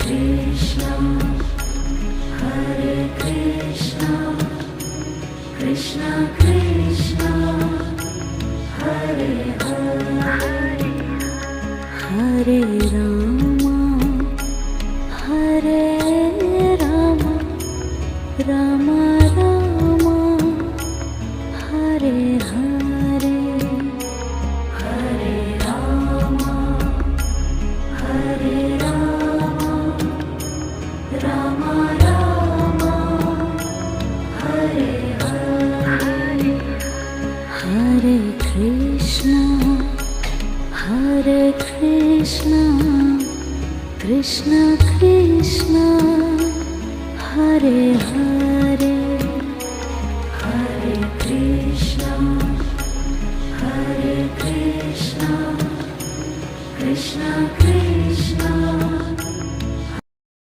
Krishna, Hare Krishna, Krishna Krishna, Hare Hare, Hare Rama, Hare Rama, Rama Rama, Hare Hare, Hare Rama, Hare Rama, Rama Rama, Hare Hare, Hare Krishna, Hare Krishna, Krishna Krishna, Hare Hare, Hare Krishna, Hare Krishna, Krishna Krishna,